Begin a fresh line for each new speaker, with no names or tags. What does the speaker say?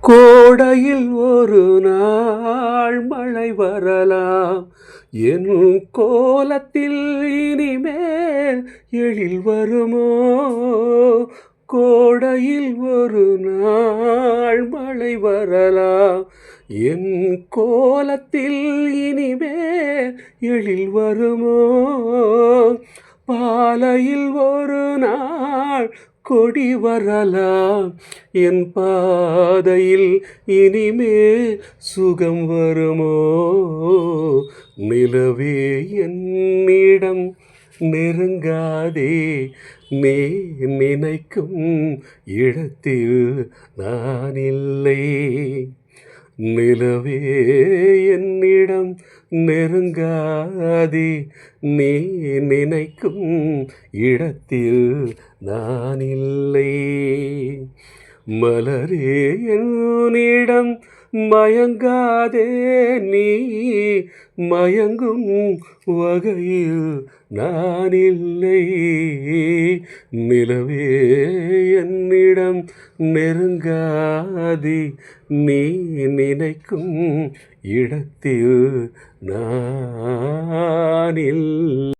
கோடையில் ஒரு நாள் மழை வரலாம், என் கோலத்தில் இனிமேல் எழில் வருமோ? கோடையில் ஒரு நாள் மழை வரலாம், என் கோலத்தில் இனிமேல் எழில் வருமோ? பாலையில் ஒரு நாள் கொடி வரலாம், என் பாதையில் இனிமேல் சுகம் வருமோ? நிலவே என்னிடம் நெருங்காதே, நீ நினைக்கும் இடத்தில் நான் இல்லை. நிலவே என்னிடம் நெருங்காதே, நீ நினைக்கும் இடத்தில் நான் இல்லை. மலரே என்னிடம் மயங்காதே, நீ மயங்கும் வகையில் நான் இல்லை. நிலவே என்னிடம் நெருங்காதே, நீ நினைக்கும் இடத்தில் நான் இல்லை.